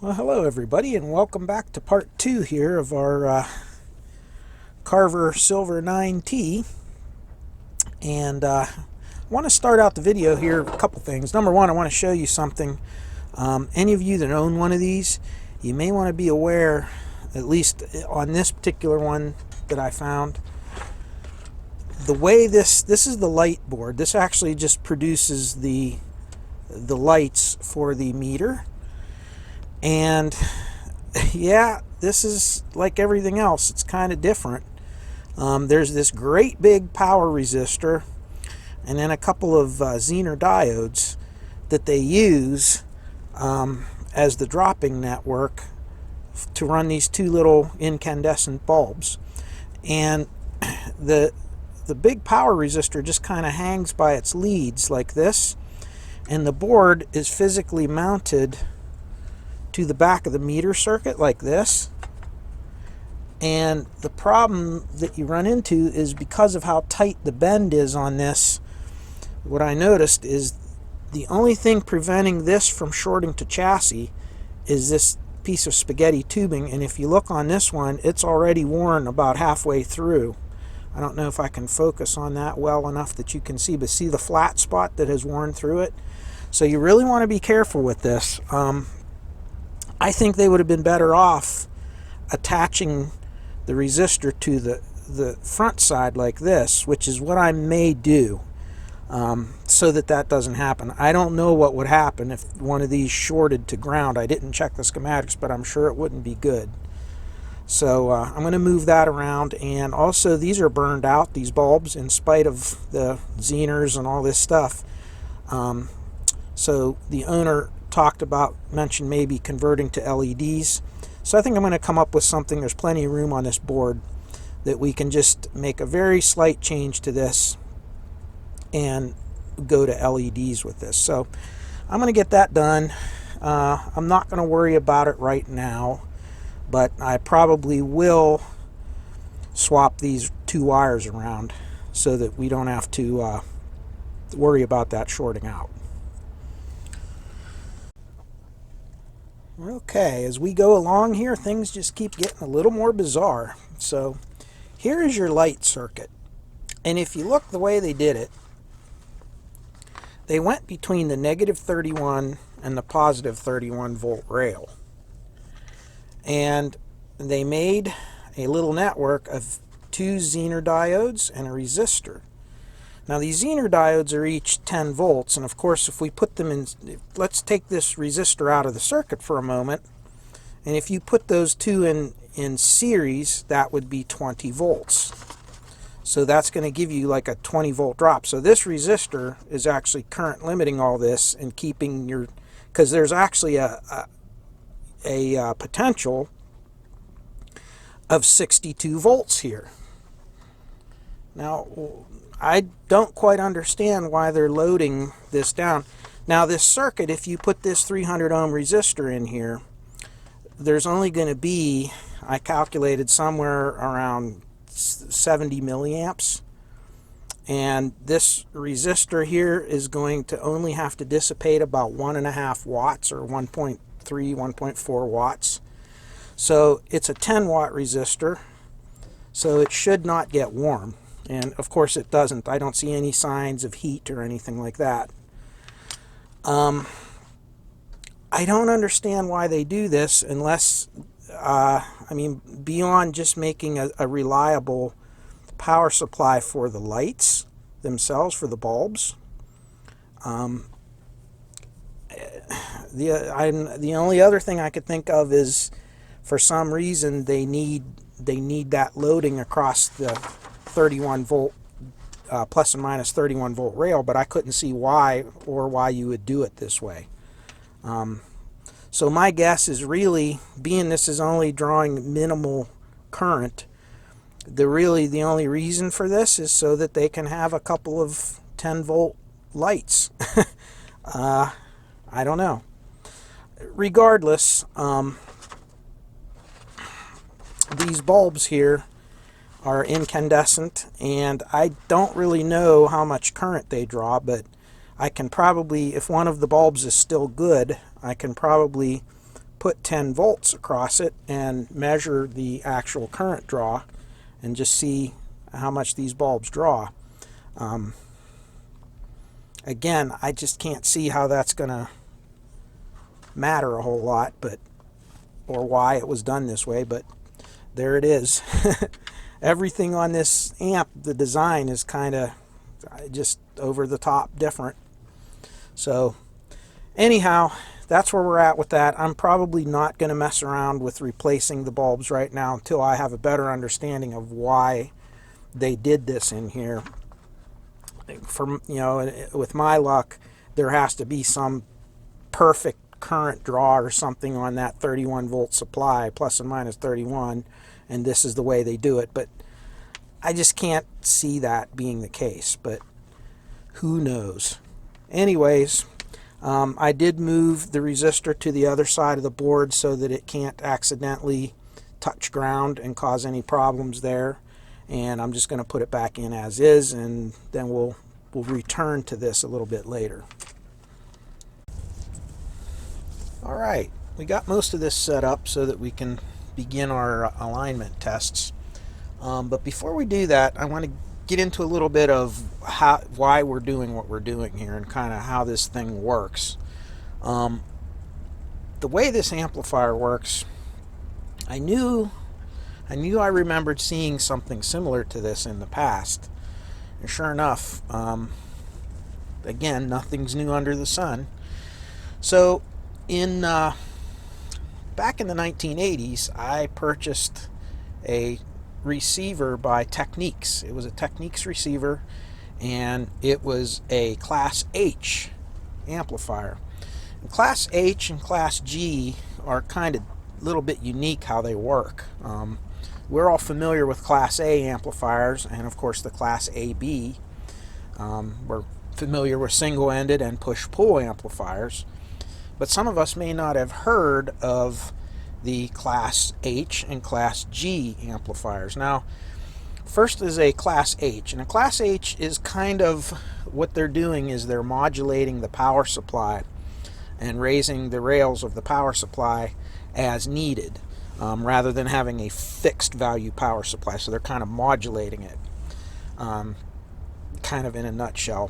Well, hello everybody, and welcome back to part 2 here of our Carver Silver 9T. And I want to start out the video here with a couple things. Number one, I want to show you something. Any of you that own one of these, you may want to be aware, at least on this particular one that I found, the way this is the light board. This actually just produces the lights for the meter. And yeah, this is like everything else. It's kind of different. There's this great big power resistor and then a couple of Zener diodes that they use as the dropping network to run these two little incandescent bulbs. And the big power resistor just kind of hangs by its leads like this, and the board is physically mounted to the back of the meter circuit like this. And the problem that you run into is because of how tight the bend is on this, what I noticed is the only thing preventing this from shorting to chassis is this piece of spaghetti tubing. And if you look on this one, it's already worn about halfway through. I don't know if I can focus on that well enough that you can see, but see the flat spot that has worn through it? So you really want to be careful with this. I think they would have been better off attaching the resistor to the front side like this, which is what I may do, so that doesn't happen. I don't know what would happen if one of these shorted to ground. I didn't check the schematics, but I'm sure it wouldn't be good. So I'm going to move that around. And also, these are burned out, these bulbs, in spite of the Zeners and all this stuff. So the owner mentioned maybe converting to LEDs. So I think I'm going to come up with something. There's plenty of room on this board that we can just make a very slight change to this and go to LEDs with this. So I'm going to get that done. I'm not going to worry about it right now, but I probably will swap these two wires around so that we don't have to worry about that shorting out. Okay, as we go along here, things just keep getting a little more bizarre. So here is your light circuit. And if you look the way they did it, they went between the negative 31 and the positive 31 volt rail. And they made a little network of two Zener diodes and a resistor. Now these Zener diodes are each 10 volts, and of course if we put them in, let's take this resistor out of the circuit for a moment, and if you put those two in series, that would be 20 volts. So that's going to give you like a 20 volt drop. So this resistor is actually current limiting all this and keeping your, because there's actually a potential of 62 volts here. Now, I don't quite understand why they're loading this down. Now this circuit, if you put this 300 ohm resistor in here, there's only going to be, I calculated, somewhere around 70 milliamps. And this resistor here is going to only have to dissipate about 1.5 watts or 1.3, 1.4 watts. So it's a 10 watt resistor, so it should not get warm. And of course it doesn't. I don't see any signs of heat or anything like that. I don't understand why they do this unless, I mean, beyond just making a reliable power supply for the lights themselves, for the bulbs. The only other thing I could think of is, for some reason, they need that loading across the 31 volt plus and minus 31 volt rail, but I couldn't see why you would do it this way. So my guess is, really, being this is only drawing minimal current, the only reason for this is so that they can have a couple of 10 volt lights. I don't know. Regardless, these bulbs here are incandescent, and I don't really know how much current they draw, but I can probably, if one of the bulbs is still good, I can probably put 10 volts across it and measure the actual current draw and just see how much these bulbs draw. Again, I just can't see how that's going to matter a whole lot, but or why it was done this way, but there it is. Everything on this amp, the design is kind of just over the top different. So anyhow, that's where we're at with that. I'm probably not going to mess around with replacing the bulbs right now until I have a better understanding of why they did this in here. For, you know, with my luck, there has to be some perfect current draw or something on that 31 volt supply, plus and minus 31, and this is the way they do it. But I just can't see that being the case, but who knows. Anyways, I did move the resistor to the other side of the board so that it can't accidentally touch ground and cause any problems there, and I'm just going to put it back in as is, and then we'll return to this a little bit later. Alright, we got most of this set up so that we can begin our alignment tests. But before we do that, I want to get into a little bit of why we're doing what we're doing here and kind of how this thing works. The way this amplifier works, I knew I remembered seeing something similar to this in the past. And sure enough, again, nothing's new under the sun. So back in the 1980s, I purchased a receiver by Techniques. It was a Techniques receiver, and it was a Class H amplifier. And Class H and Class G are kind of a little bit unique how they work. We're all familiar with Class A amplifiers and of course the Class AB. We're familiar with single-ended and push-pull amplifiers, but some of us may not have heard of the Class H and Class G amplifiers. Now, first is a Class H, and a Class H is kind of what they're doing is they're modulating the power supply and raising the rails of the power supply as needed, rather than having a fixed value power supply. So they're kind of modulating it, kind of in a nutshell.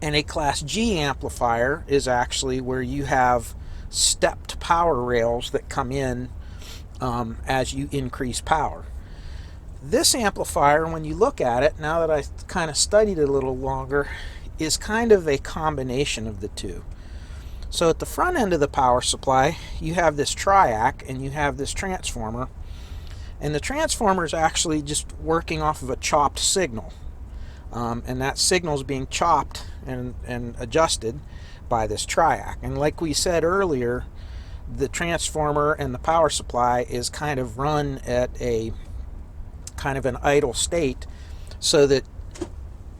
And a Class G amplifier is actually where you have stepped power rails that come in as you increase power. This amplifier, when you look at it, now that I've kind of studied it a little longer, is kind of a combination of the two. So at the front end of the power supply, you have this triac and you have this transformer. And the transformer is actually just working off of a chopped signal. And that signal is being chopped and adjusted by this triac. And like we said earlier, the transformer and the power supply is kind of run at a kind of an idle state, so that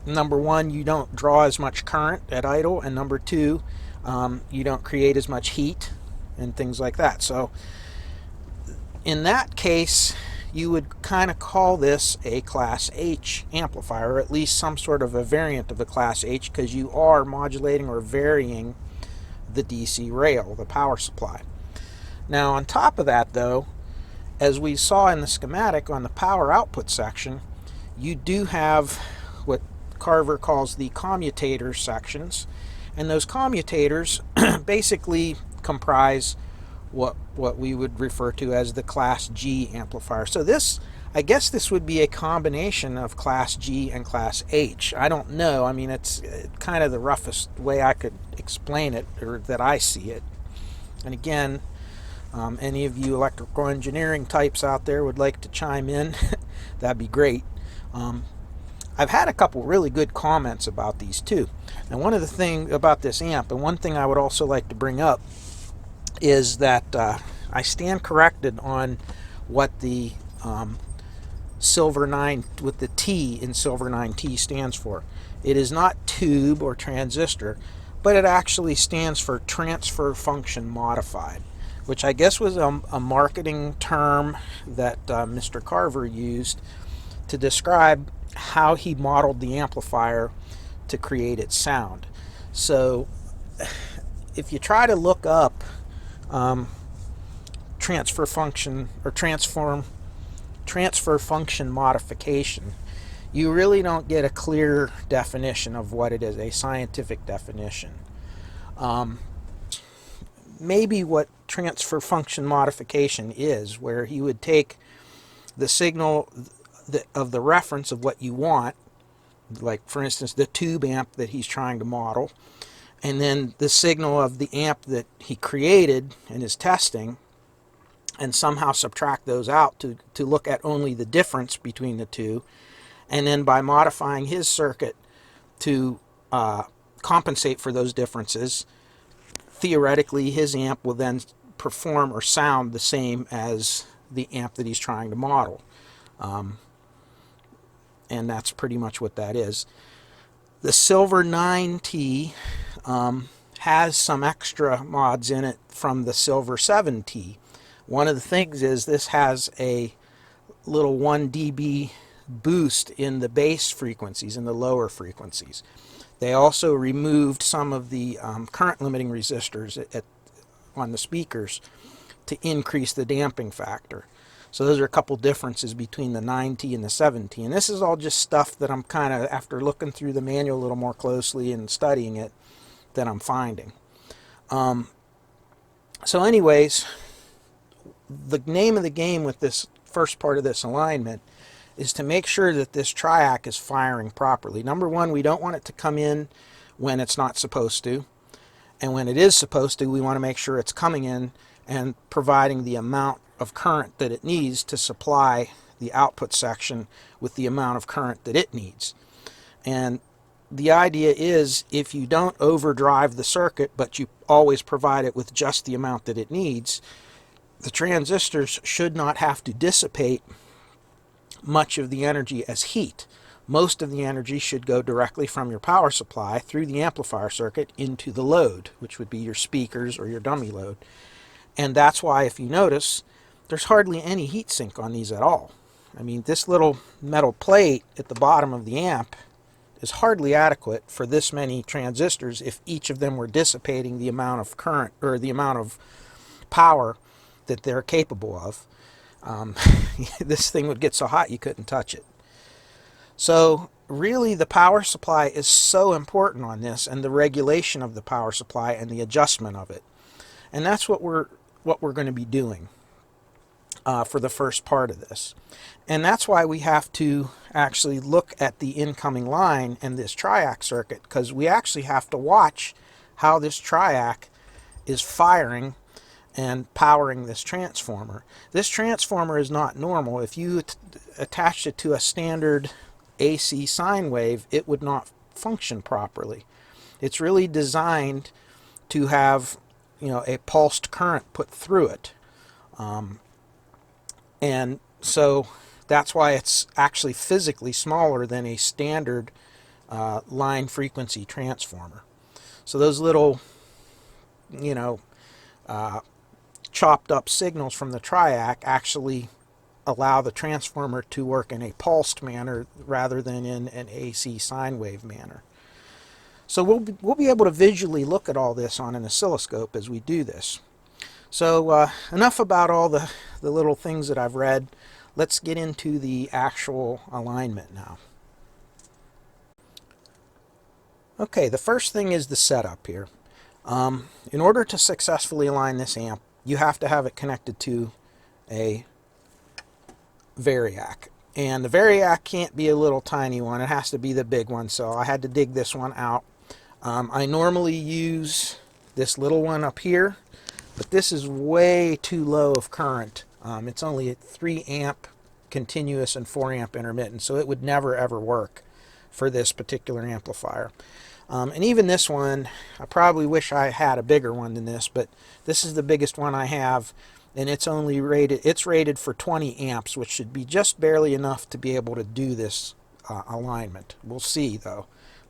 number one, you don't draw as much current at idle, and number two, you don't create as much heat and things like that. So in that case, you would kind of call this a Class H amplifier, or at least some sort of a variant of a Class H, because you are modulating or varying the DC rail, the power supply. Now on top of that though, as we saw in the schematic on the power output section, you do have what Carver calls the commutator sections, and those commutators basically comprise what we would refer to as the Class G amplifier. So this, I guess this would be a combination of Class G and Class H. I don't know. I mean, it's kind of the roughest way I could explain it, or that I see it. And again, any of you electrical engineering types out there would like to chime in, that'd be great. I've had a couple really good comments about these too. And one of the things about this amp, and one thing I would also like to bring up, is that I stand corrected on what the Silver 9, with the T in Silver 9T stands for. It is not tube or transistor, but it actually stands for transfer function modified, which I guess was a marketing term that Mr. Carver used to describe how he modeled the amplifier to create its sound. So if you try to look up transfer function or transfer function modification, you really don't get a clear definition of what it is, a scientific definition. Maybe what transfer function modification is, where you would take the signal of the reference of what you want, like for instance the tube amp that he's trying to model, and then the signal of the amp that he created and is testing, and somehow subtract those out to look at only the difference between the two. And then by modifying his circuit to compensate for those differences, theoretically his amp will then perform or sound the same as the amp that he's trying to model. And that's pretty much what that is. The Silver 9T has some extra mods in it from the Silver 7T. One of the things is this has a little 1 dB boost in the bass frequencies, in the lower frequencies. They also removed some of the current limiting resistors on the speakers to increase the damping factor. So those are a couple differences between the 9T and the 7T. And this is all just stuff that I'm kind of, after looking through the manual a little more closely and studying it, that I'm finding. So anyways, the name of the game with this first part of this alignment is to make sure that this triac is firing properly. Number one, we don't want it to come in when it's not supposed to. And when it is supposed to, we want to make sure it's coming in and providing the amount of current that it needs to supply the output section with the amount of current that it needs. And the idea is, if you don't overdrive the circuit, but you always provide it with just the amount that it needs, the transistors should not have to dissipate much of the energy as heat. Most of the energy should go directly from your power supply through the amplifier circuit into the load, which would be your speakers or your dummy load. And that's why, if you notice, there's hardly any heatsink on these at all. I mean, this little metal plate at the bottom of the amp is hardly adequate for this many transistors if each of them were dissipating the amount of current or the amount of power that they're capable of. This thing would get so hot you couldn't touch it. So really the power supply is so important on this, and the regulation of the power supply and the adjustment of it. And that's what we're going to be doing for the first part of this. And that's why we have to actually look at the incoming line and this triac circuit, because we actually have to watch how this triac is firing and powering this transformer. This transformer is not normal. If you attached it to a standard AC sine wave, it would not function properly. It's really designed to have, a pulsed current put through it. And so that's why it's actually physically smaller than a standard line frequency transformer. So those little, chopped up signals from the triac actually allow the transformer to work in a pulsed manner rather than in an AC sine wave manner. So we'll be able to visually look at all this on an oscilloscope as we do this. So enough about all the little things that I've read. Let's get into the actual alignment now. Okay, the first thing is the setup here. In order to successfully align this amp, you have to have it connected to a variac. And the variac can't be a little tiny one, it has to be the big one, so I had to dig this one out. I normally use this little one up here, but this is way too low of current. It's only a 3 amp continuous and 4 amp intermittent, so it would never ever work for this particular amplifier. And even this one, I probably wish I had a bigger one than this, but this is the biggest one I have, and it's rated for 20 amps, which should be just barely enough to be able to do this alignment. We'll see though.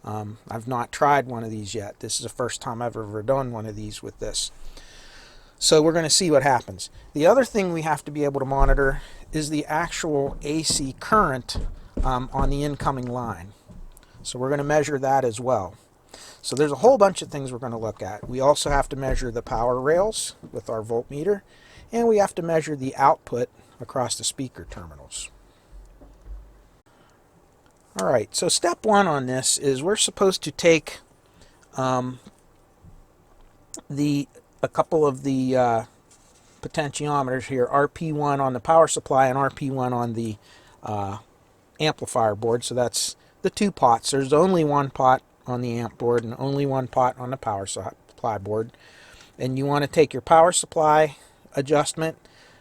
I've not tried one of these yet. This is the first time I've ever done one of these with this. So we're going to see what happens. The other thing we have to be able to monitor is the actual AC current on the incoming line. So we're going to measure that as well. So there's a whole bunch of things we're going to look at. We also have to measure the power rails with our voltmeter, and we have to measure the output across the speaker terminals. Alright, so step one on this is we're supposed to take a couple of the potentiometers here, RP1 on the power supply and RP1 on the amplifier board. So that's the two pots. There's only one pot on the amp board and only one pot on the power supply board. And you want to take your power supply adjustment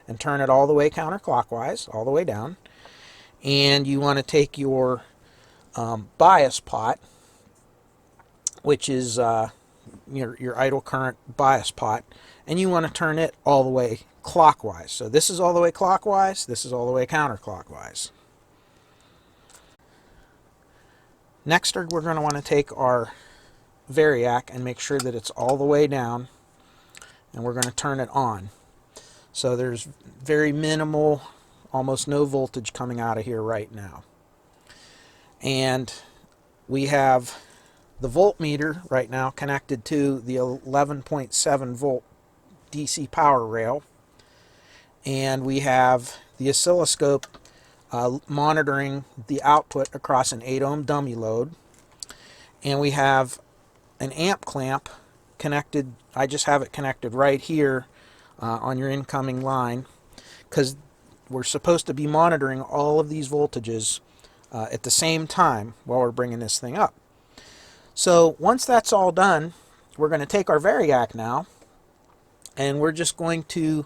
and turn it all the way counterclockwise, all the way down. And you want to take your bias pot, which is your idle current bias pot, and you want to turn it all the way clockwise. So this is all the way clockwise, this is all the way counterclockwise. Next, we're going to want to take our variac and make sure that it's all the way down, and we're going to turn it on. So there's very minimal, almost no voltage coming out of here right now. And we have the voltmeter right now connected to the 11.7 volt DC power rail, and we have the oscilloscope monitoring the output across an 8 ohm dummy load, and we have an amp clamp connected. I just have it connected right here on your incoming line, because we're supposed to be monitoring all of these voltages at the same time while we're bringing this thing up. So once that's all done, we're going to take our variac now, and we're just going to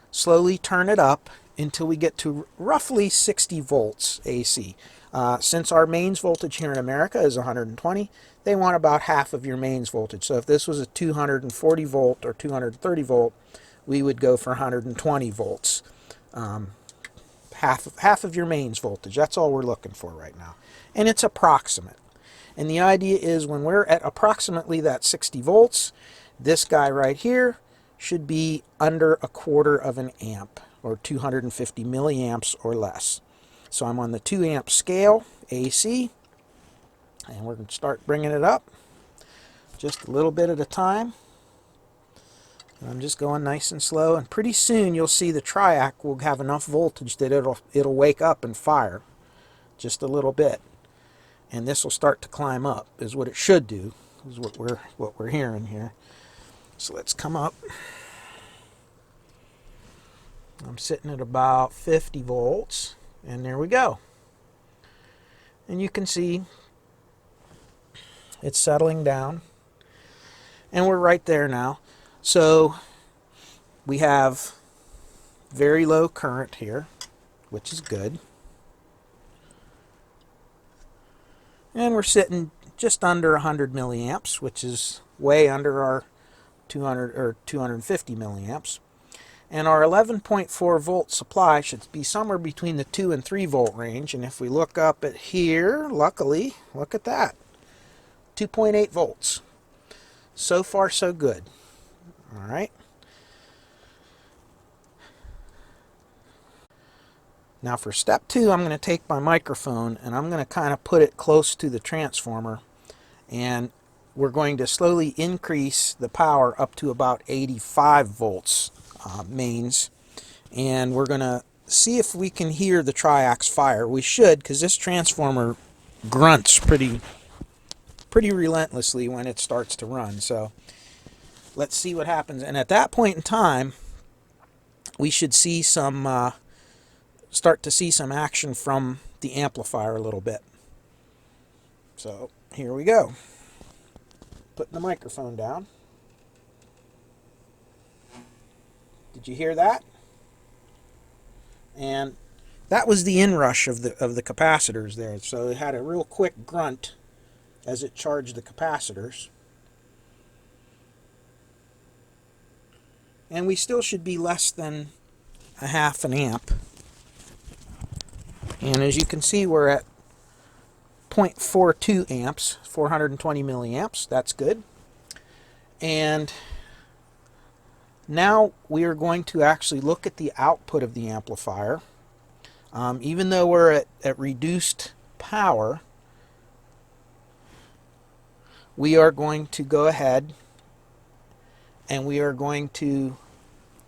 slowly turn it up until we get to roughly 60 volts AC. Since our mains voltage here in America is 120, they want about half of your mains voltage. So if this was a 240 volt or 230 volt, we would go for 120 volts. Half of your mains voltage. That's all we're looking for right now. And it's approximate. And the idea is when we're at approximately that 60 volts, this guy right here should be under a quarter of an amp, or 250 milliamps or less. So I'm on the 2 amp scale, AC, and we're going to start bringing it up just a little bit at a time. And I'm just going nice and slow, and pretty soon you'll see the triac will have enough voltage that it'll wake up and fire just a little bit. And this will start to climb up, is what it should do, is what we're hearing here. So let's come up. I'm sitting at about 50 volts, and there we go. And you can see it's settling down, and we're right there now. So we have very low current here, which is good. And we're sitting just under 100 milliamps, which is way under our 200 or 250 milliamps. And our 11.4 volt supply should be somewhere between the 2 and 3 volt range. And if we look up at here, luckily, look at that, 2.8 volts. So far, so good. All right. Now for step 2, I'm going to take my microphone and I'm going to kind of put it close to the transformer, and we're going to slowly increase the power up to about 85 volts mains, and we're going to see if we can hear the triacs fire. We should, because this transformer grunts pretty relentlessly when it starts to run. So let's see what happens. And at that point in time, we should see some start to see some action from the amplifier a little bit. So here we go. Putting the microphone down. Did you hear that? And that was the inrush of the capacitors there. So it had a real quick grunt as it charged the capacitors. And we still should be less than a half an amp. And as you can see, we're at 0.42 amps, 420 milliamps. That's good. And now we are going to actually look at the output of the amplifier. Even though we're at reduced power, we are going to go ahead and we are going to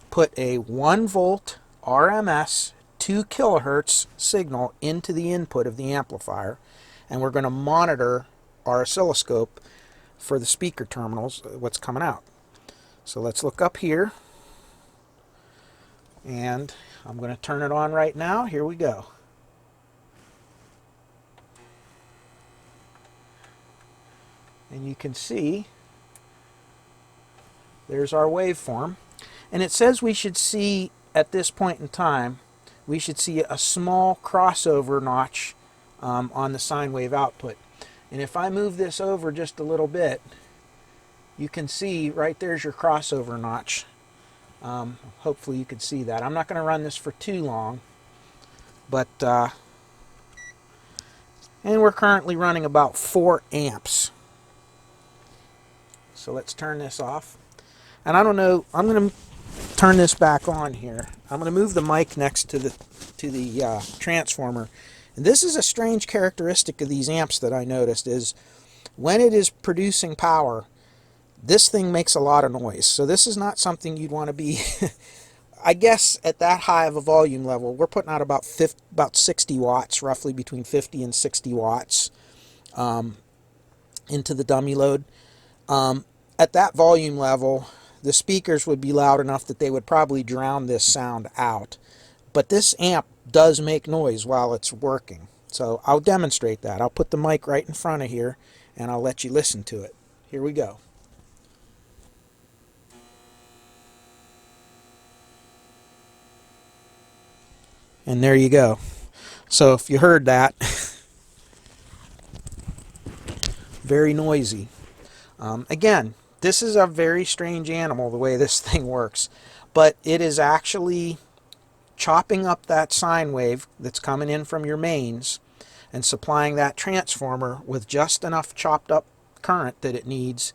put a 1 volt RMS 2 kilohertz signal into the input of the amplifier, and we're going to monitor our oscilloscope for the speaker terminals, what's coming out. So let's look up here, and I'm going to turn it on right now. Here we go. And you can see there's our waveform. And it says we should see, at this point in time, we should see a small crossover notch on the sine wave output. And if I move this over just a little bit, you can see right there's your crossover notch. Hopefully you can see that. I'm not going to run this for too long, but and we're currently running about 4 amps. So let's turn this off. And I don't know, I'm going to turn this back on here. I'm going to move the mic next to the transformer. And this is a strange characteristic of these amps that I noticed, is when it is producing power, this thing makes a lot of noise. So this is not something you'd want to be I guess at that high of a volume level, we're putting out about 60 watts, roughly between 50 and 60 watts into the dummy load. At that volume level, the speakers would be loud enough that they would probably drown this sound out. But this amp does make noise while it's working. So I'll demonstrate that. I'll put the mic right in front of here and I'll let you listen to it. Here we go. And there you go. So if you heard that, very noisy. Again, this is a very strange animal, the way this thing works. But it is actually chopping up that sine wave that's coming in from your mains and supplying that transformer with just enough chopped up current that it needs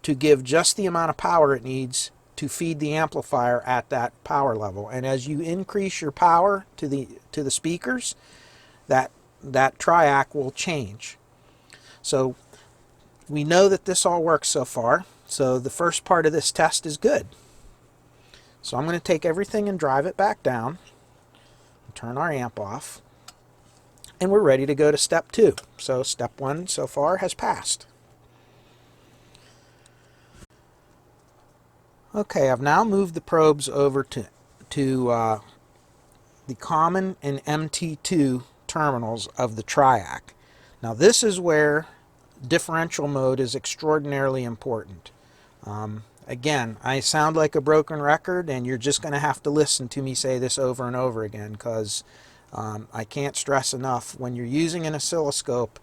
to give just the amount of power it needs to feed the amplifier at that power level. And as you increase your power to the speakers, that triac will change. So we know that this all works so far. So the first part of this test is good. So I'm going to take everything and drive it back down, turn our amp off, and we're ready to go to step 2. So step 1 so far has passed. Okay, I've now moved the probes over to the common and MT2 terminals of the triac. Now this is where differential mode is extraordinarily important. Again, I sound like a broken record, and you're just going to have to listen to me say this over and over again, because I can't stress enough, when you're using an oscilloscope,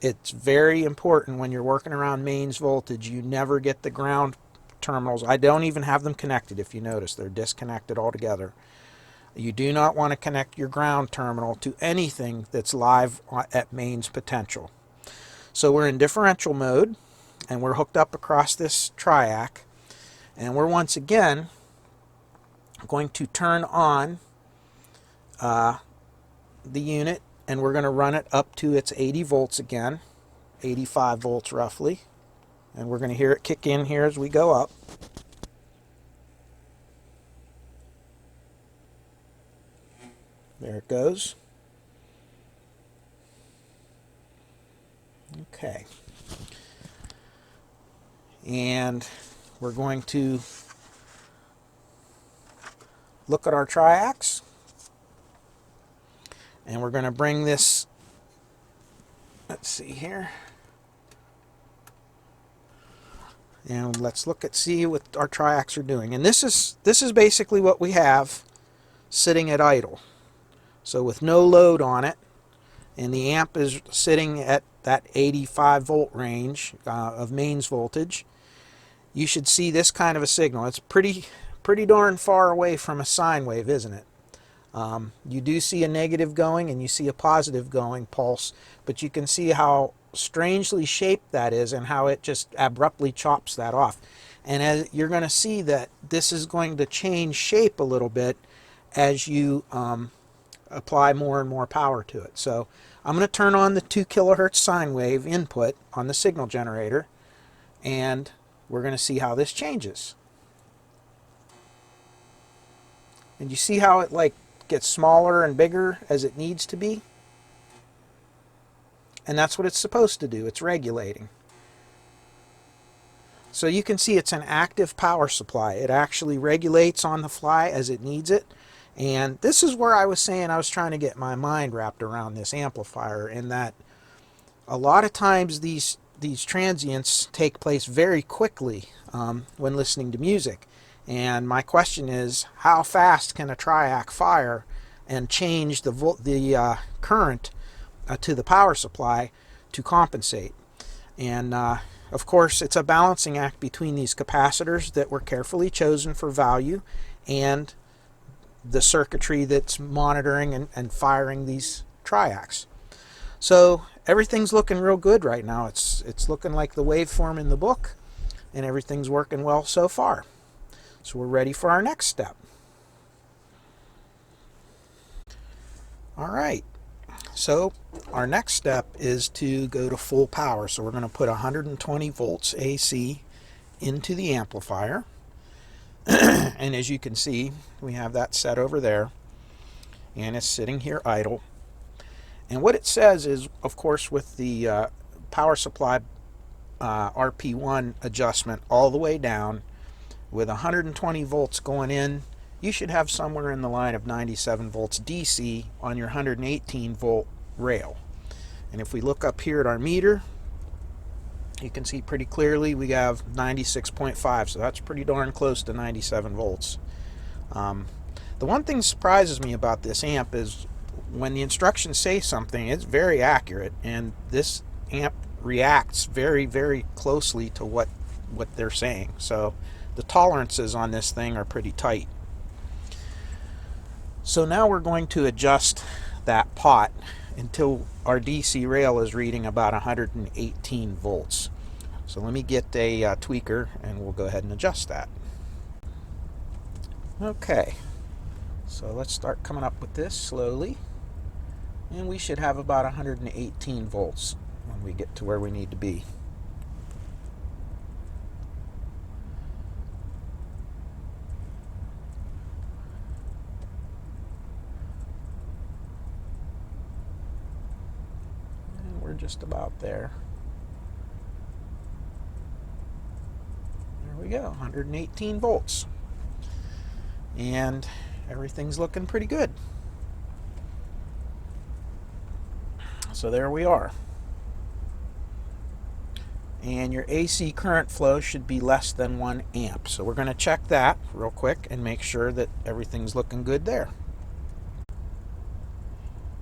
it's very important when you're working around mains voltage, you never get the ground terminals. I don't even have them connected. If you notice, they're disconnected altogether. You do not want to connect your ground terminal to anything that's live at mains potential. So we're in differential mode, and we're hooked up across this triac, and we're once again going to turn on the unit, and we're going to run it up to its 80 volts again, 85 volts roughly, and we're going to hear it kick in here as we go up. There it goes. Okay. And we're going to look at our triacs, and we're going to bring this, let's see here, and let's see what our triacs are doing. And this is basically what we have sitting at idle. So with no load on it, and the amp is sitting at that 85 volt range of mains voltage, you should see this kind of a signal. It's pretty darn far away from a sine wave, isn't it? You do see a negative going and you see a positive going pulse, but you can see how strangely shaped that is and how it just abruptly chops that off. And as you're going to see that this is going to change shape a little bit as you apply more and more power to it. So I'm going to turn on the 2 kilohertz sine wave input on the signal generator, and we're going to see how this changes. And you see how it like gets smaller and bigger as it needs to be? And that's what it's supposed to do. It's regulating. So you can see it's an active power supply. It actually regulates on the fly as it needs it. And this is where I was saying I was trying to get my mind wrapped around this amplifier, in that a lot of times these transients take place very quickly when listening to music. And my question is, how fast can a triac fire and change the current to the power supply to compensate? And of course, it's a balancing act between these capacitors that were carefully chosen for value and the circuitry that's monitoring and firing these triacs. So everything's looking real good right now. It's looking like the waveform in the book, and everything's working well so far. So we're ready for our next step. All right. So our next step is to go to full power. So we're going to put 120 volts AC into the amplifier. And as you can see, we have that set over there, and it's sitting here idle. And what it says is, of course, with the power supply RP1 adjustment all the way down, with 120 volts going in, you should have somewhere in the line of 97 volts DC on your 118 volt rail. And if we look up here at our meter, you can see pretty clearly we have 96.5, so that's pretty darn close to 97 volts. The one thing that surprises me about this amp is when the instructions say something, it's very accurate, and this amp reacts very, very closely to what they're saying. So the tolerances on this thing are pretty tight. So now we're going to adjust that pot until our DC rail is reading about 118 volts. So let me get a tweaker and we'll go ahead and adjust that. Okay, so let's start coming up with this slowly, and we should have about 118 volts when we get to where we need to be. And we're just about there. There we go, 118 volts. And everything's looking pretty good. So there we are. And your AC current flow should be less than 1 amp. So we're going to check that real quick and make sure that everything's looking good there.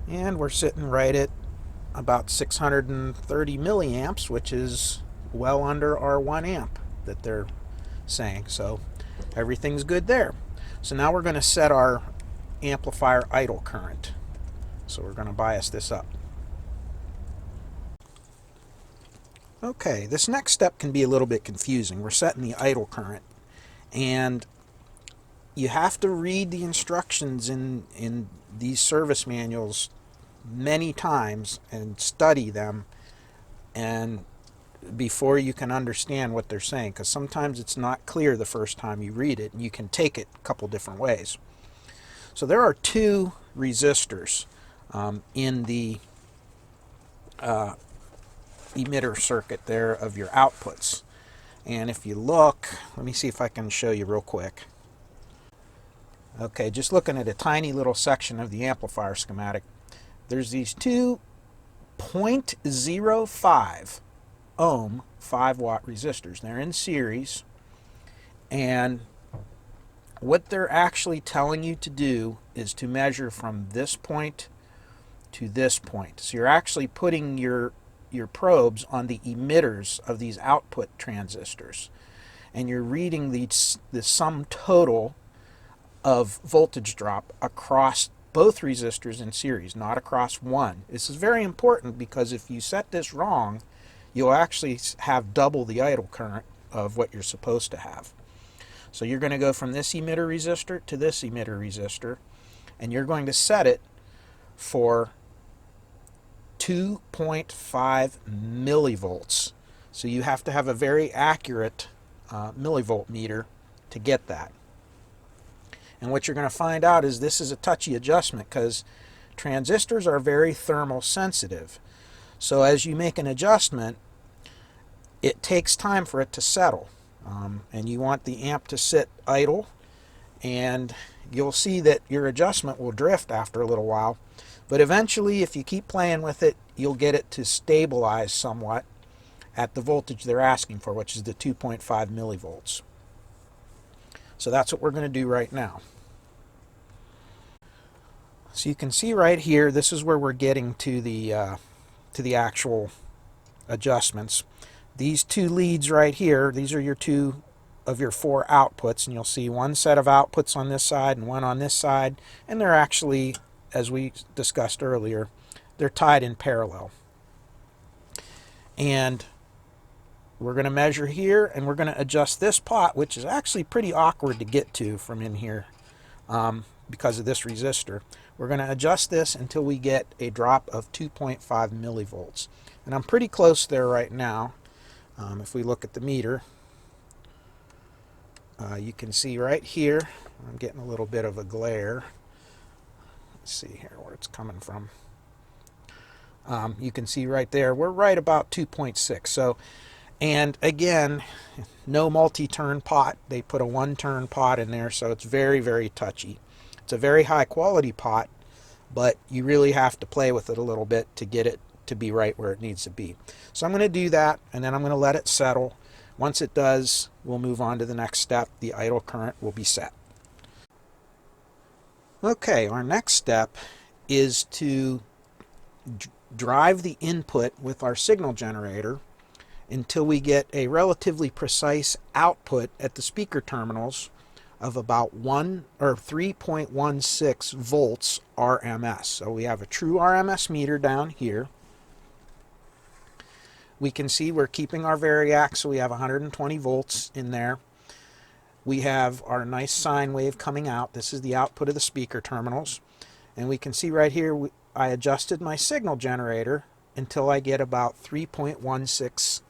And we're sitting right at about 630 milliamps, which is well under our 1 amp that they're saying. So everything's good there. So now we're going to set our amplifier idle current. So we're going to bias this up. Okay, this next step can be a little bit confusing. We're setting the idle current, and you have to read the instructions in these service manuals many times and study them, and before you can understand what they're saying, because sometimes it's not clear the first time you read it, and you can take it a couple different ways. So there are 2 resistors in the emitter circuit there of your outputs. And if you look, let me see if I can show you real quick. Okay, just looking at a tiny little section of the amplifier schematic, there's these 2 0.05 ohm 5-watt resistors. They're in series, and what they're actually telling you to do is to measure from this point to this point. So you're actually putting your probes on the emitters of these output transistors, and you're reading the sum total of voltage drop across both resistors in series, not across one. This is very important, because if you set this wrong, you'll actually have double the idle current of what you're supposed to have. So you're going to go from this emitter resistor to this emitter resistor, and you're going to set it for 2.5 millivolts. So you have to have a very accurate millivolt meter to get that. And what you're going to find out is this is a touchy adjustment because transistors are very thermal sensitive. So as you make an adjustment, it takes time for it to settle. And you want the amp to sit idle, and you'll see that your adjustment will drift after a little while. But eventually, if you keep playing with it, you'll get it to stabilize somewhat at the voltage they're asking for, which is the 2.5 millivolts. So that's what we're going to do right now. So you can see right here, this is where we're getting to the actual adjustments. These two leads right here, these are your two of your four outputs, and you'll see one set of outputs on this side and one on this side, and they're actually, as we discussed earlier, they're tied in parallel. And we're going to measure here, and we're going to adjust this pot, which is actually pretty awkward to get to from in here because of this resistor. We're going to adjust this until we get a drop of 2.5 millivolts. And I'm pretty close there right now. If we look at the meter, you can see right here, I'm getting a little bit of a glare. Let's see here where it's coming from. You can see right there, we're right about 2.6. So, and again, no multi-turn pot. They put a one-turn pot in there, so it's very, very touchy. It's a very high quality pot, but you really have to play with it a little bit to get it to be right where it needs to be. So I'm going to do that, and then I'm going to let it settle. Once it does, we'll move on to the next step. The idle current will be set. Okay, our next step is to drive the input with our signal generator until we get a relatively precise output at the speaker terminals of about 3.16 volts RMS. So we have a true RMS meter down here. We can see we're keeping our variac, so we have 120 volts in there. We have our nice sine wave coming out. This is the output of the speaker terminals. And we can see right here, I adjusted my signal generator until I get about 3.16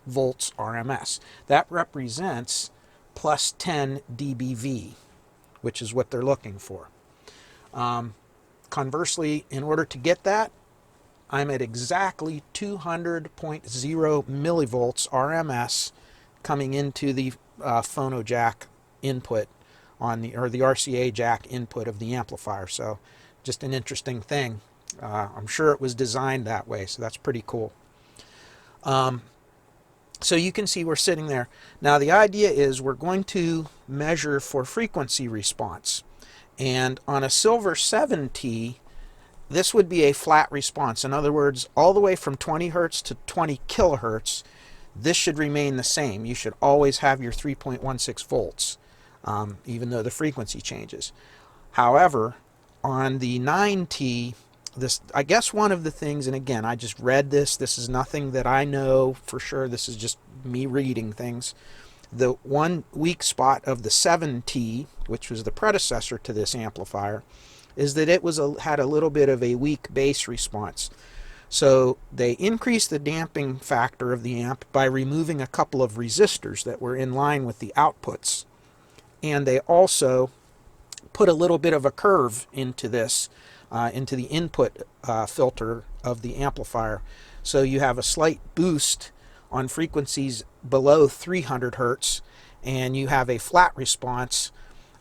volts RMS. That represents plus 10 dBV, which is what they're looking for. Conversely, in order to get that, I'm at exactly 200.0 millivolts RMS coming into the phono jack input on the RCA jack input of the amplifier. So just an interesting thing. I'm sure it was designed that way, so that's pretty cool. So you can see we're sitting there. Now the idea is we're going to measure for frequency response. And on a Silver 7T, this would be a flat response. In other words, all the way from 20 hertz to 20 kilohertz, this should remain the same. You should always have your 3.16 volts, even though the frequency changes. However, on the 9T, I guess one of the things, and again, I just read this. This is nothing that I know for sure. This is just me reading things. The one weak spot of the 7T, which was the predecessor to this amplifier, is that it had a little bit of a weak bass response. So they increased the damping factor of the amp by removing a couple of resistors that were in line with the outputs. And they also put a little bit of a curve into this, into the input filter of the amplifier. So you have a slight boost on frequencies below 300 hertz, and you have a flat response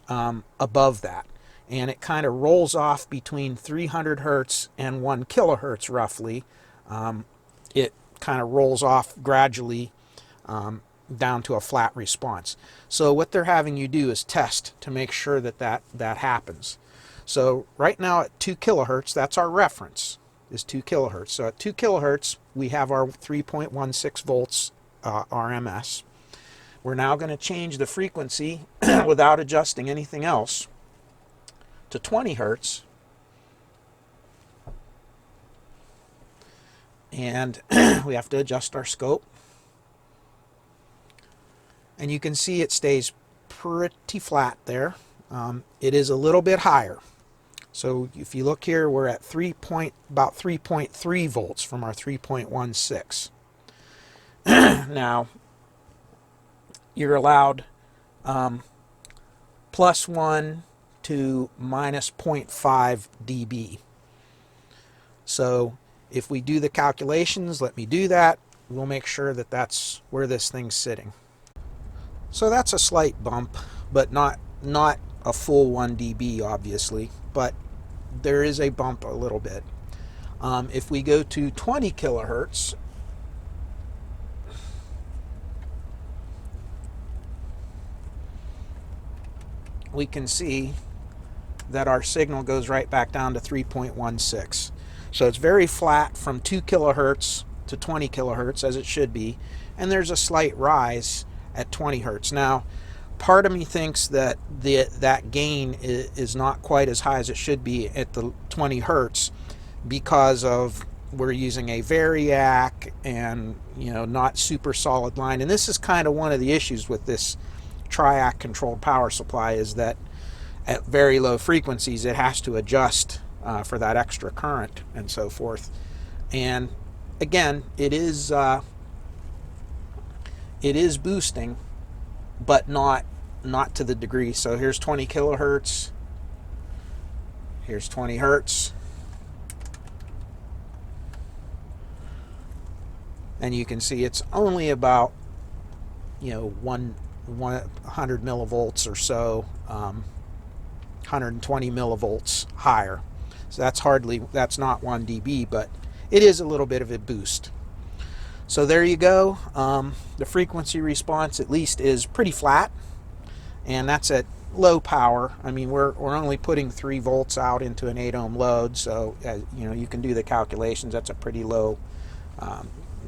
above that. And it kind of rolls off between 300 hertz and 1 kilohertz roughly. It kind of rolls off gradually down to a flat response. So what they're having you do is test to make sure that happens. So right now at 2 kilohertz, that's our reference, is 2 kilohertz. So at 2 kilohertz, we have our 3.16 volts RMS. We're now going to change the frequency without adjusting anything else to 20 hertz. And we have to adjust our scope. And you can see it stays pretty flat there. It is a little bit higher. So if you look here, we're at about 3.3 volts from our 3.16. Now, you're allowed plus 1, to minus 0.5 dB. So if we do the calculations, let me do that. We'll make sure that that's where this thing's sitting. So that's a slight bump, but not a full 1 dB, obviously, but there is a bump a little bit. If we go to 20 kilohertz, we can see that our signal goes right back down to 3.16. So it's very flat from 2 kilohertz to 20 kilohertz, as it should be, and there's a slight rise at 20 hertz. Now, part of me thinks that that gain is not quite as high as it should be at the 20 hertz because of we're using a variac and not super solid line. And this is kind of one of the issues with this triac controlled power supply, is that at very low frequencies it has to adjust for that extra current and so forth. And again, it is boosting, but not to the degree. So here's 20 kilohertz, here's 20 hertz, and you can see it's only about 100 millivolts or so, 120 millivolts higher. So that's not 1 dB, but it is a little bit of a boost. So there you go. The frequency response at least is pretty flat, and that's at low power. I mean, we're only putting 3 volts out into an 8 ohm load, so you can do the calculations. That's a pretty low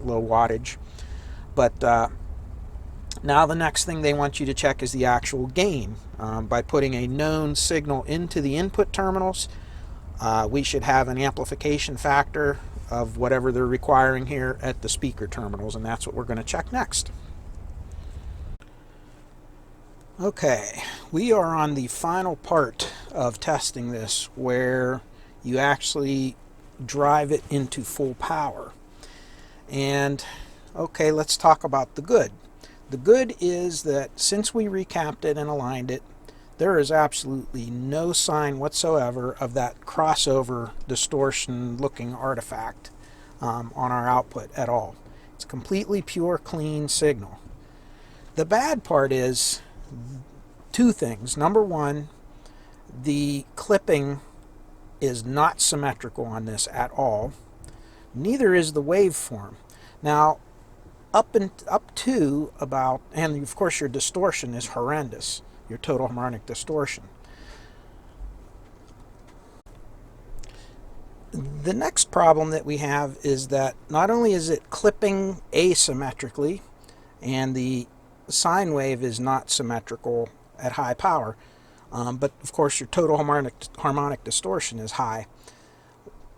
wattage. But now the next thing they want you to check is the actual gain. By putting a known signal into the input terminals, we should have an amplification factor of whatever they're requiring here at the speaker terminals, and that's what we're going to check next. Okay, we are on the final part of testing this, where you actually drive it into full power. And okay, let's talk about the good. The good is that since we recapped it and aligned it, there is absolutely no sign whatsoever of that crossover distortion looking artifact on our output at all. It's a completely pure, clean signal. The bad part is 2 things. Number one, the clipping is not symmetrical on this at all. Neither is the waveform. Now, up to about, and of course your distortion is horrendous, your total harmonic distortion. The next problem that we have is that not only is it clipping asymmetrically, and the sine wave is not symmetrical at high power, but of course your total harmonic distortion is high.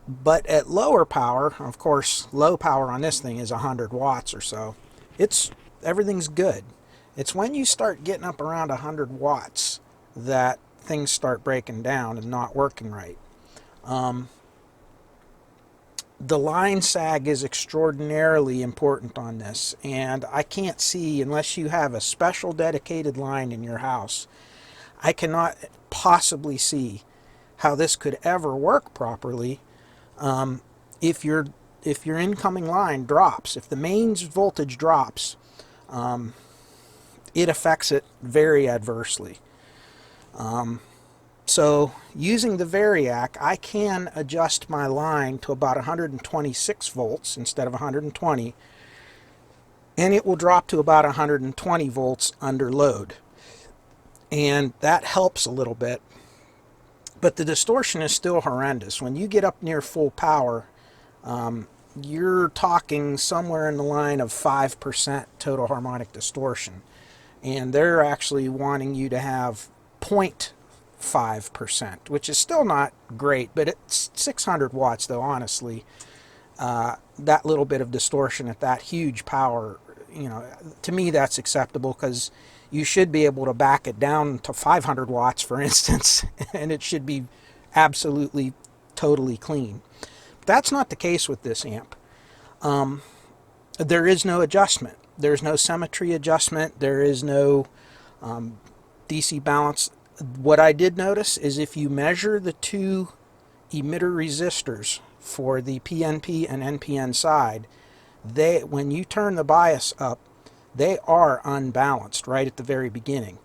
But at lower power, of course, low power on this thing is 100 watts or so. Everything's good. It's when you start getting up around 100 watts that things start breaking down and not working right. The line sag is extraordinarily important on this, and I can't see, unless you have a special dedicated line in your house, I cannot possibly see how this could ever work properly if your incoming line drops. If the mains voltage drops, it affects it very adversely. So using the variac, I can adjust my line to about 126 volts instead of 120, and it will drop to about 120 volts under load, and that helps a little bit. But the distortion is still horrendous. When you get up near full power, you're talking somewhere in the line of 5% total harmonic distortion, and they're actually wanting you to have 0.5%, which is still not great, but it's 600 watts though, honestly. That little bit of distortion at that huge power, to me that's acceptable, because you should be able to back it down to 500 watts, for instance, and it should be absolutely, totally clean. That's not the case with this amp. There is no adjustment. There's no symmetry adjustment. There is no DC balance What I did notice is if you measure the two emitter resistors for the PNP and NPN side, when you turn the bias up, they are unbalanced right at the very beginning.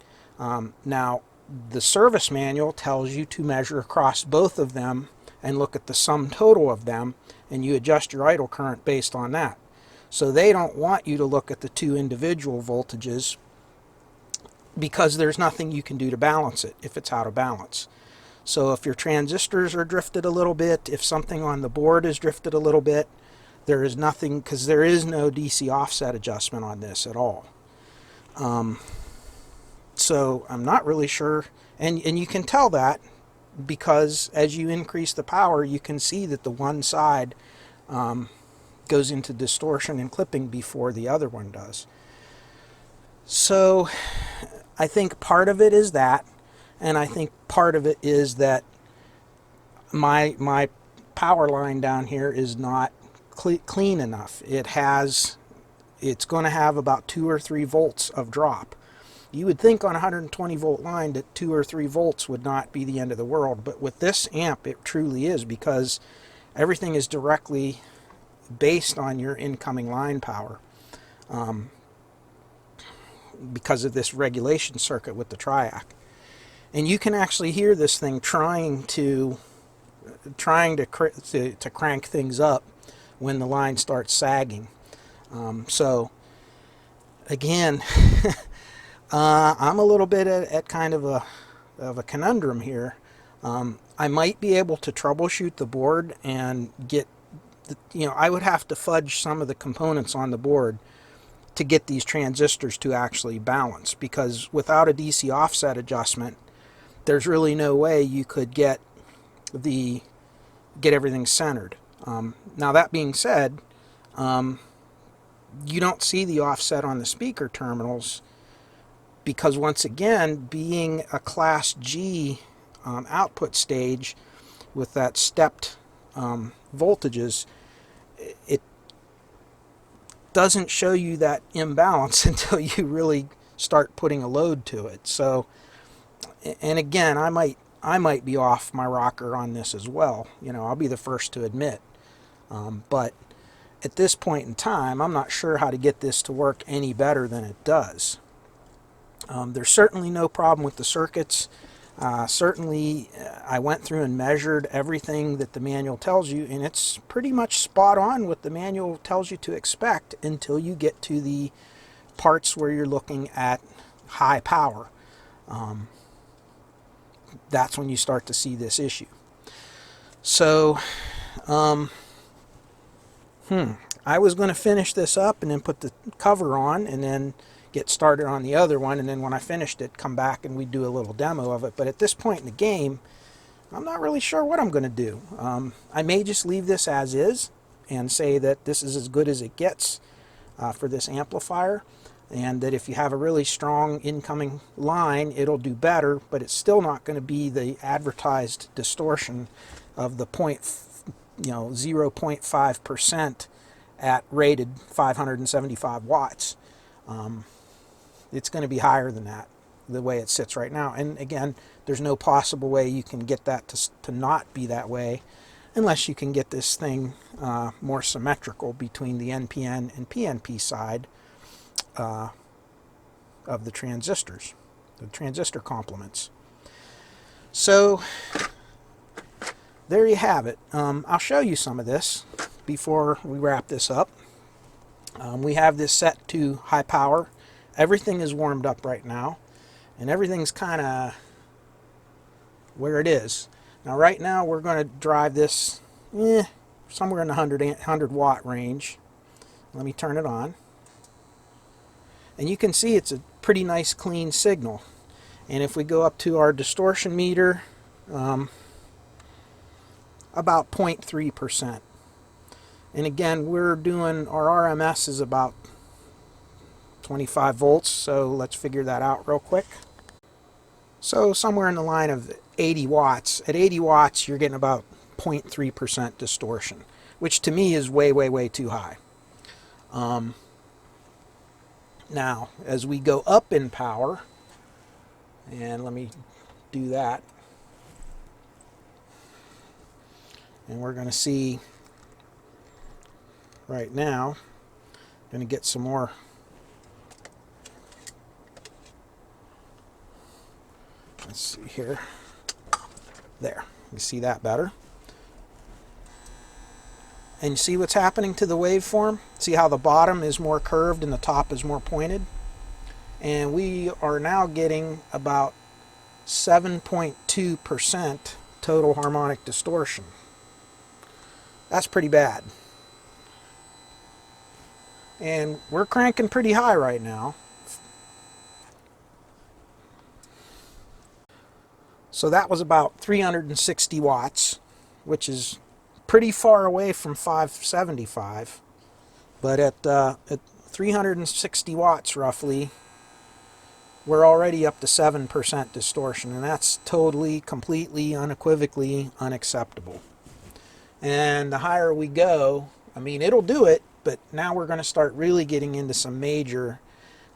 Now, the service manual tells you to measure across both of them and look at the sum total of them, and you adjust your idle current based on that. So they don't want you to look at the two individual voltages because there's nothing you can do to balance it if it's out of balance. So if your transistors are drifted a little bit, if something on the board is drifted a little bit, there is nothing, because there is no DC offset adjustment on this at all. So I'm not really sure, and you can tell that because as you increase the power, you can see that the one side goes into distortion and clipping before the other one does. So I think part of it is that, and I think part of it is that my power line down here is not clean enough. It's going to have about 2 or 3 volts of drop. You would think on a 120 volt line that 2 or 3 volts would not be the end of the world, but with this amp it truly is, because everything is directly based on your incoming line power because of this regulation circuit with the triac. And you can actually hear this thing trying to crank things up when the line starts sagging. So again, I'm a little bit at kind of a conundrum here. I might be able to troubleshoot the board and get, I would have to fudge some of the components on the board to get these transistors to actually balance, because without a DC offset adjustment, there's really no way you could get everything centered. Now that being said, you don't see the offset on the speaker terminals because, once again, being a Class G output stage with that stepped voltages, it doesn't show you that imbalance until you really start putting a load to it. So, and again, I might be off my rocker on this as well. I'll be the first to admit. But at this point in time, I'm not sure how to get this to work any better than it does. There's certainly no problem with the circuits. Certainly, I went through and measured everything that the manual tells you, and it's pretty much spot on what the manual tells you to expect until you get to the parts where you're looking at high power. That's when you start to see this issue. So, I was going to finish this up and then put the cover on and then get started on the other one, and then when I finished it, come back and we'd do a little demo of it. But at this point in the game, I'm not really sure what I'm going to do. I may just leave this as is and say that this is as good as it gets for this amplifier, and that if you have a really strong incoming line, it'll do better, but it's still not going to be the advertised distortion of the 0.5% at rated 575 watts. It's going to be higher than that, the way it sits right now. And again, there's no possible way you can get that to not be that way unless you can get this thing more symmetrical between the NPN and PNP side of the transistors, the transistor complements. So there you have it. I'll show you some of this before we wrap this up. We have this set to high power. Everything is warmed up right now, and everything's kind of where it is. Now right now we're going to drive this somewhere in the 100 watt range. Let me turn it on. And you can see it's a pretty nice clean signal. And if we go up to our distortion meter, about 0.3%. And again, we're doing, our RMS is about 25 volts, so let's figure that out real quick. So somewhere in the line of 80 watts. At 80 watts, you're getting about 0.3% distortion, which to me is way, way, way too high. Now, as we go up in power, and let me do that. And we're going to see right now, going to get some more. Let's see here. There, you see that better. And you see what's happening to the waveform? See how the bottom is more curved and the top is more pointed? And we are now getting about 7.2% total harmonic distortion. That's pretty bad. And we're cranking pretty high right now. So that was about 360 watts, which is pretty far away from 575. But at 360 watts roughly, we're already up to 7% distortion, and that's totally, completely, unequivocally unacceptable. And the higher we go, I mean, it'll do it, but now we're going to start really getting into some major.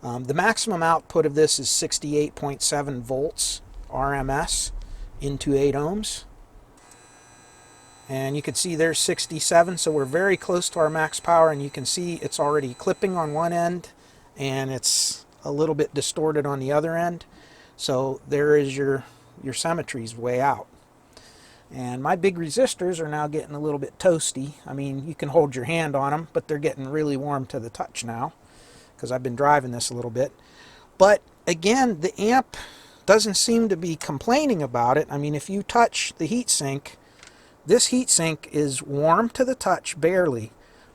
The maximum output of this is 68.7 volts RMS into 8 ohms. And you can see there's 67, so we're very close to our max power, and you can see it's already clipping on one end and it's a little bit distorted on the other end. So there is your symmetry's way out. And my big resistors are now getting a little bit toasty. I mean, you can hold your hand on them, but they're getting really warm to the touch now because I've been driving this a little bit. But again, the amp doesn't seem to be complaining about it. I mean, if you touch the heatsink, this heatsink is warm to the touch barely,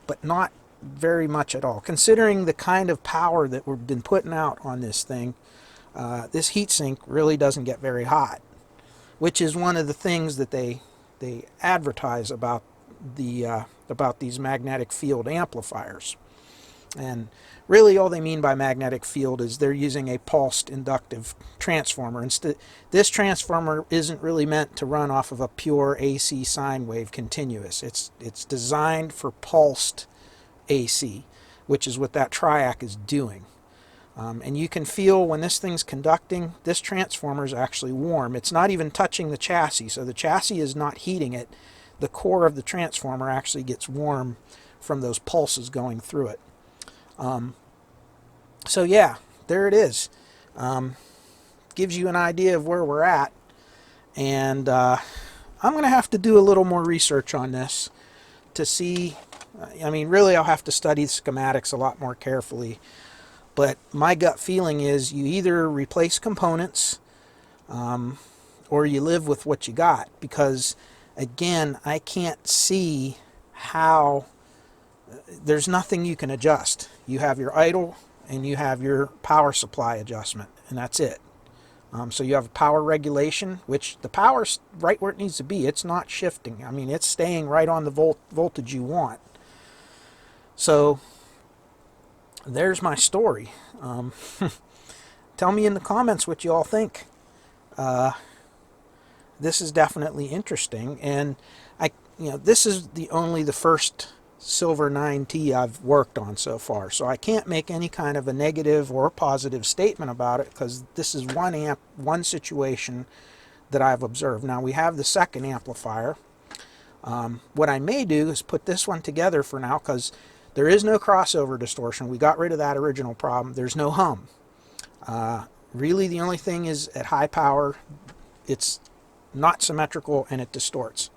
but not very much at all. Considering the kind of power that we've been putting out on this thing, this heatsink really doesn't get very hot, which is one of the things that they advertise about these magnetic field amplifiers. And really all they mean by magnetic field is they're using a pulsed inductive transformer. This transformer isn't really meant to run off of a pure AC sine wave continuous. It's designed for pulsed AC, which is what that triac is doing. And you can feel when this thing's conducting, this transformer is actually warm. It's not even touching the chassis, so the chassis is not heating it. The core of the transformer actually gets warm from those pulses going through it. So yeah, there it is. Gives you an idea of where we're at. And I'm going to have to do a little more research on this to see. I mean, really I'll have to study the schematics a lot more carefully. But my gut feeling is you either replace components or you live with what you got. Because again, I can't see how. There's nothing you can adjust. You have your idle and you have your power supply adjustment, and that's it. So you have a power regulation, which the power's right where it needs to be. It's not shifting. I mean, it's staying right on the voltage you want. So there's my story. Tell me in the comments what you all think. This is definitely interesting, and this is the first Silver 9T I've worked on so far, so I can't make any kind of a negative or positive statement about it because this is one amp, one situation that I've observed. Now we have the second amplifier. What I may do is put this one together for now because there is no crossover distortion. We got rid of that original problem. There's no hum. Really the only thing is at high power it's not symmetrical and it distorts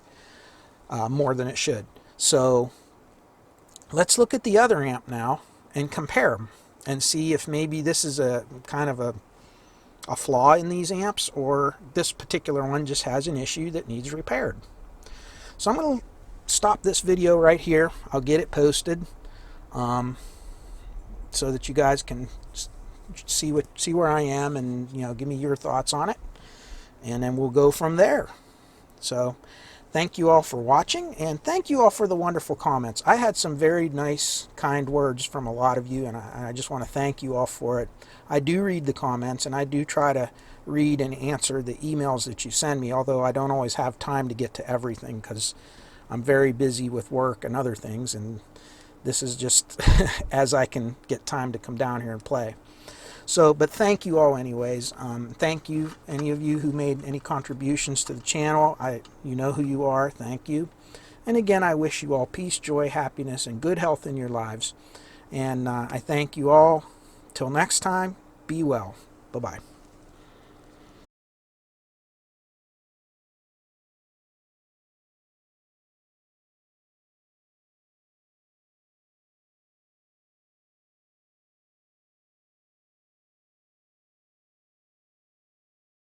more than it should. So let's look at the other amp now and compare them and see if maybe this is a kind of a flaw in these amps, or this particular one just has an issue that needs repaired. So I'm going to stop this video right here. I'll get it posted so that you guys can see where I am and give me your thoughts on it, and then we'll go from there. So thank you all for watching, and thank you all for the wonderful comments. I had some very nice, kind words from a lot of you, and I just want to thank you all for it. I do read the comments, and I do try to read and answer the emails that you send me, although I don't always have time to get to everything because I'm very busy with work and other things, and this is just as I can get time to come down here and play. So, but thank you all anyways. Thank you, any of you who made any contributions to the channel. You know who you are. Thank you. And again, I wish you all peace, joy, happiness, and good health in your lives. And I thank you all. Till next time, be well. Bye-bye.